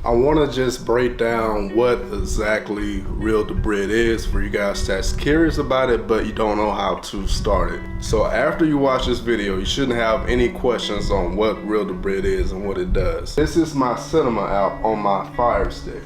I want to just break down what exactly Real Debrid is for you guys that's curious about it, but you don't know how to start it. So after you watch this video, you shouldn't have any questions on what Real Debrid is and what it does. This is my cinema app on my Fire Stick.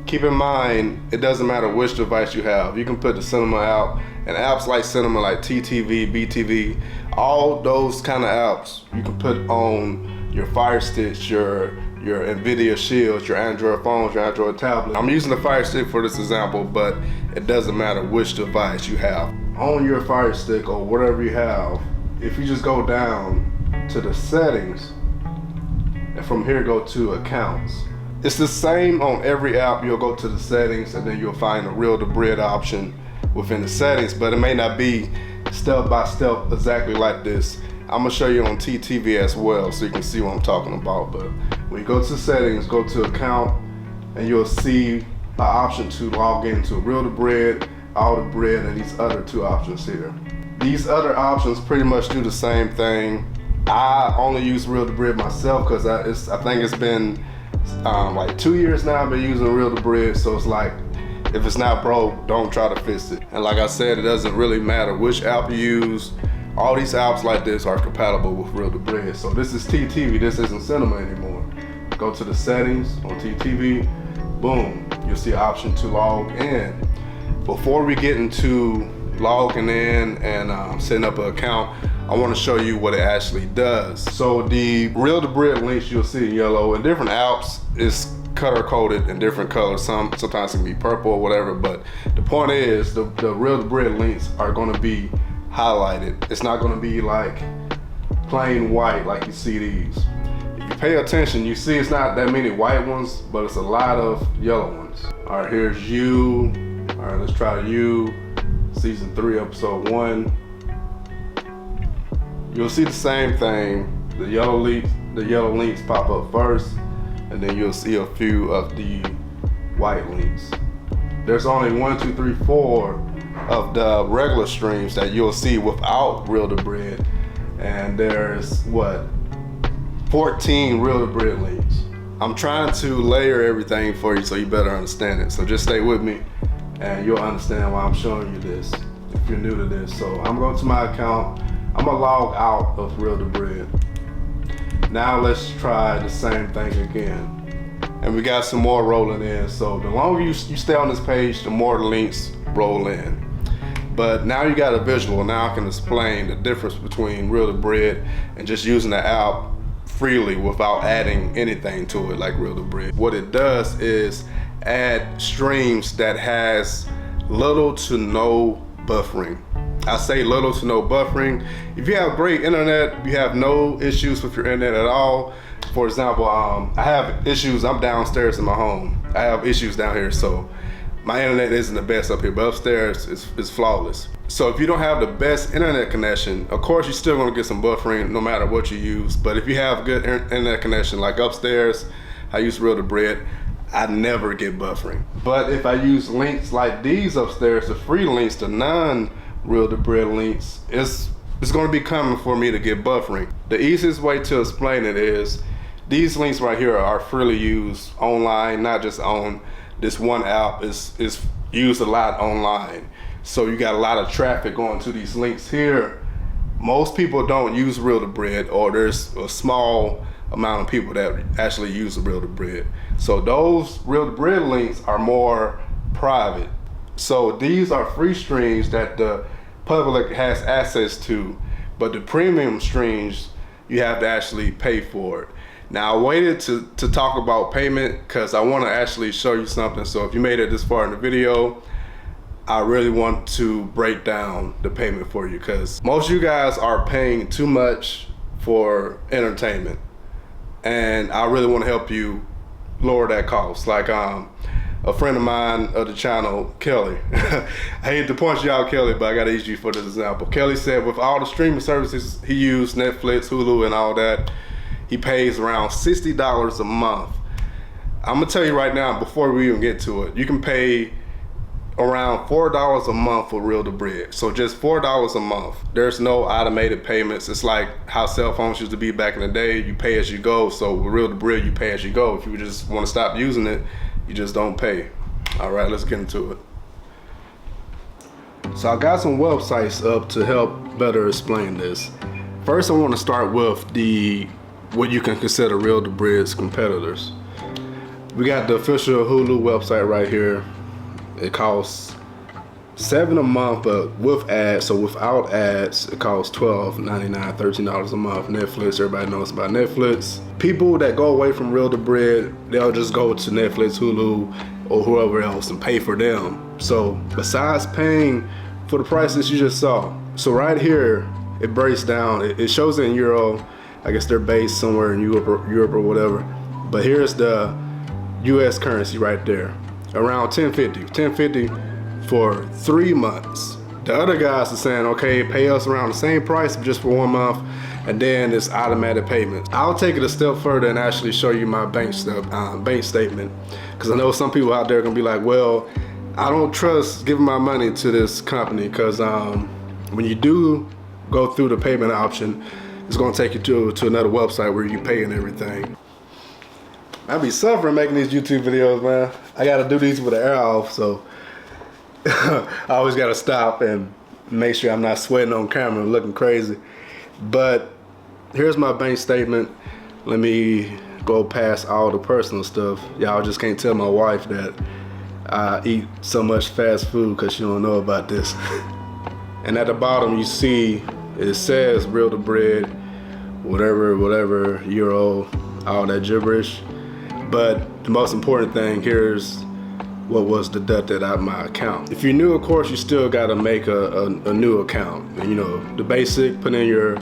Keep in mind, it doesn't matter which device you have. You can put the cinema app and apps like cinema, like TTV, BTV, all those kind of apps you can put on your Fire Stick, your Nvidia Shields, your Android phones, your Android tablet. I'm using the Fire Stick for this example, but it doesn't matter which device you have. On your Fire Stick or whatever you have, if you just go down to the settings, and from here go to accounts. It's the same on every app. You'll go to the settings and then you'll find a Real Debrid option within the settings, but it may not be step by step exactly like this. I'm gonna show you on TTV as well so you can see what I'm talking about. But when you go to settings, go to account, and you'll see an option to log into Real Debrid, All Debrid, and these other two options here. These other options pretty much do the same thing. I only use Real Debrid myself because I think it's been like 2 years now I've been using Real Debrid, so it's like, if it's not broke, don't try to fix it. And like I said, it doesn't really matter which app you use. All these apps like this are compatible with Real Debrid. So this is TTV, this isn't cinema anymore. Go to the settings on TTV, boom, you'll see an option to log in. Before we get into logging in and setting up an account, I want to show you what it actually does. So the Real Debrid links you'll see in yellow, and different apps is color coded in different colors. Sometimes it can be purple or whatever, but the point is the Real Debrid links are going to be highlighted. It's not going to be like plain white like you see these. If you pay attention, you see it's not that many white ones, but it's a lot of yellow ones. All right, here's you. All right, let's try you. Season 3, episode 1. You'll see the same thing. The yellow links pop up first, and then you'll see a few of the white links. There's only 1, 2, 3, 4 of the regular streams that you'll see without Real Debrid, and there's what, 14 Real Debrid links. I'm trying to layer everything for you so you better understand it. So just stay with me and you'll understand why I'm showing you this if you're new to this. So I'm going to my account. I'm gonna log out of Real Debrid. Now let's try the same thing again. And we got some more rolling in. So the longer you stay on this page, the more the links roll in. But now you got a visual. Now I can explain the difference between Real Debrid and just using the app freely without adding anything to it like Real Debrid. What it does is add streams that has little to no buffering. I say little to no buffering. If you have great internet, you have no issues with your internet at all. For example, I have issues, I'm downstairs in my home. I have issues down here, so my internet isn't the best up here, but upstairs it's flawless. So if you don't have the best internet connection, of course you're still gonna get some buffering no matter what you use. But if you have good internet connection, like upstairs, I use Real Debrid, I never get buffering. But if I use links like these upstairs, the free links, the non-Real Debrid links, it's gonna be coming for me to get buffering. The easiest way to explain it is, these links right here are freely used online, not just on this one app. It's used a lot online. So you got a lot of traffic going to these links here. Most people don't use Real Debrid, or there's a small amount of people that actually use the Real Debrid. So those Real Debrid links are more private. So these are free streams that the public has access to, but the premium streams, you have to actually pay for it. Now I waited to talk about payment because I want to actually show you something. So if you made it this far in the video, I really want to break down the payment for you, because most of you guys are paying too much for entertainment, and I really want to help you lower that cost. Like a friend of mine of the channel, Kelly. I hate to point you out, Kelly, but I gotta use you for this example. Kelly said with all the streaming services he used, Netflix, Hulu, and all that, he pays around $60 a month. I'm gonna tell you right now, before we even get to it, you can pay around $4 a month for Real Debrid. So just $4 a month. There's no automated payments. It's like how cell phones used to be back in the day. You pay as you go. So with Real Debrid, you pay as you go. If you just want to stop using it, you just don't pay. All right, let's get into it. So I got some websites up to help better explain this. First, I want to start with what you can consider Real Debrid's competitors. We got the official Hulu website right here. It costs $7 a month, but with ads. So without ads, it costs $12.99, $13 a month. Netflix, everybody knows about Netflix. People that go away from Real Debrid, they'll just go to Netflix, Hulu, or whoever else and pay for them. So besides paying for the prices you just saw, so right here, it breaks down. It shows it in Euro. I guess they're based somewhere in Europe or whatever. But here's the US currency right there. Around $10.50 for 3 months. The other guys are saying, okay, pay us around the same price just for 1 month, and then it's automatic payments. I'll take it a step further and actually show you my bank statement, because I know some people out there are gonna be like, well, I don't trust giving my money to this company, because when you do go through the payment option, it's gonna take you to another website where you pay and everything. I be suffering making these YouTube videos, man. I gotta do these with the air off, so I always gotta stop and make sure I'm not sweating on camera and looking crazy. But here's my bank statement. Let me go past all the personal stuff. Y'all just can't tell my wife that I eat so much fast food because she don't know about this. And at the bottom you see it says Real Debrid, whatever, Euro, all that gibberish. But the most important thing here is what was deducted out of my account. If you're new, of course, you still gotta make a new account. And, you know, the basic, put in your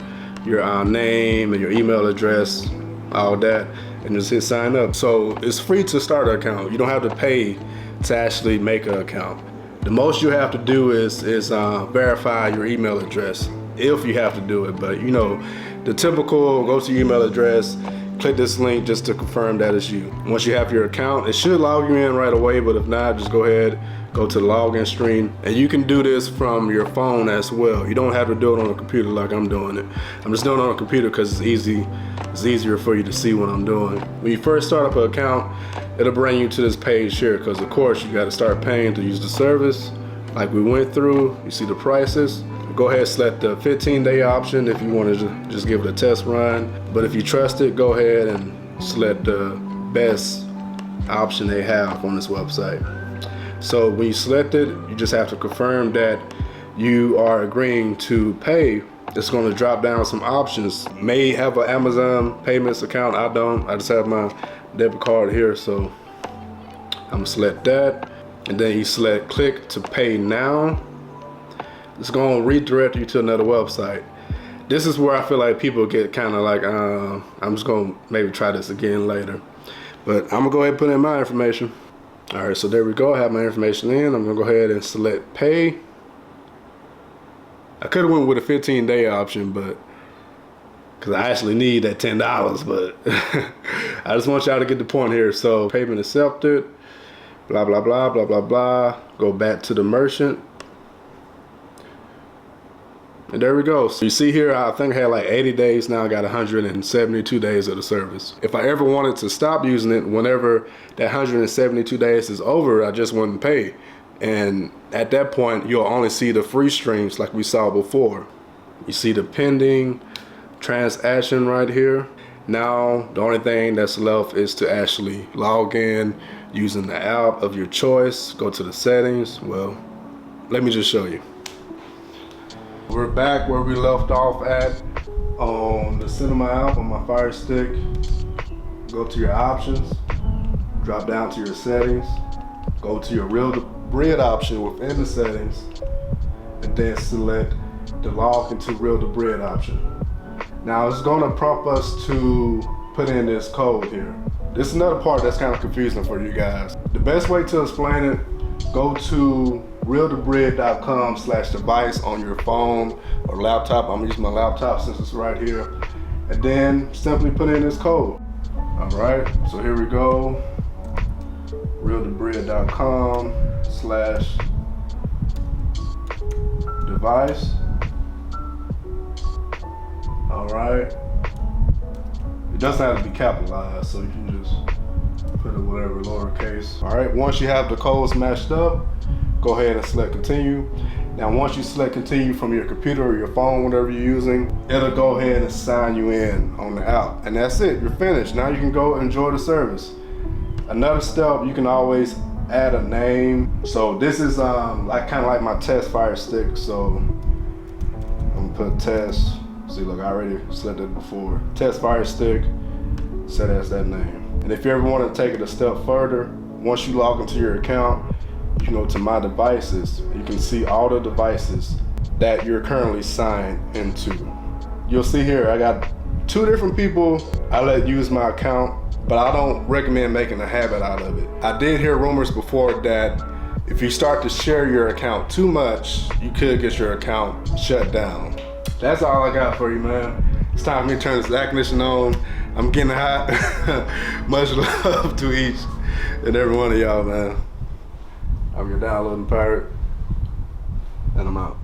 name and your email address, all that, and just hit sign up. So it's free to start an account. You don't have to pay to actually make an account. The most you have to do is verify your email address, if you have to do it. But you know, the typical, go to your email address, click this link just to confirm that it's you. Once you have your account, it should log you in right away, but if not, just go ahead, go to the login screen. And you can do this from your phone as well. You don't have to do it on a computer like I'm doing it. I'm just doing it on a computer because it's easy. It's easier for you to see what I'm doing. When you first start up an account, it'll bring you to this page here, because of course you gotta start paying to use the service. Like we went through, you see the prices. Go ahead and select the 15-day option if you want to just give it a test run. But if you trust it, go ahead and select the best option they have on this website. So when you select it, you just have to confirm that you are agreeing to pay. It's going to drop down some options. May have an Amazon payments account. I don't. I just have my debit card here, so I'm gonna select that. And then you select click to pay now. It's gonna redirect you to another website. This is where I feel like people get kind of like, I'm just gonna maybe try this again later. But I'm gonna go ahead and put in my information. All right, so there we go. I have my information in. I'm gonna go ahead and select pay. I could have went with a 15-day option, but because I actually need that $10, but I just want y'all to get the point here. So payment accepted, blah, blah, blah, blah, blah, blah. Go back to the merchant. And there we go. So you see here, I think I had like 80 days. Now I got 172 days of the service. If I ever wanted to stop using it, whenever that 172 days is over, I just wouldn't pay. And at that point, you'll only see the free streams like we saw before. You see the pending transaction right here. Now, the only thing that's left is to actually log in using the app of your choice. Go to the settings. Well, let me just show you. We're back where we left off at on the Cinema app on my Fire Stick. Go to your options, drop down to your settings, go to your Real Debrid option within the settings, and then select the log into Real Debrid option. Now it's gonna prompt us to put in this code here. This is another part that's kind of confusing for you guys. The best way to explain it, go to realdebrid.com/device on your phone or laptop. I'm using my laptop since it's right here. And then simply put in this code. All right, so here we go. realdebrid.com/ device. All right. It doesn't have to be capitalized, so you can just put it whatever, lowercase. All right, once you have the codes matched up, go ahead and select continue. Now, once you select continue from your computer or your phone, whatever you're using, it'll go ahead and sign you in on the app. And that's it, you're finished. Now you can go enjoy the service. Another step, you can always add a name. So this is like kind of like my test fire stick. So I'm gonna put test. See, look, I already selected it before. Test fire stick, set as that name. And if you ever want to take it a step further, once you log into your account, you can go to my devices. You can see all the devices that you're currently signed into. You'll see here, I got 2 different people I let use my account, but I don't recommend making a habit out of it. I did hear rumors before that if you start to share your account too much, you could get your account shut down. That's all I got for you, man. It's time for me to turn this air conditioning on. I'm getting hot. Much love to each and every one of y'all, man. I'm your downloading pirate, and I'm out.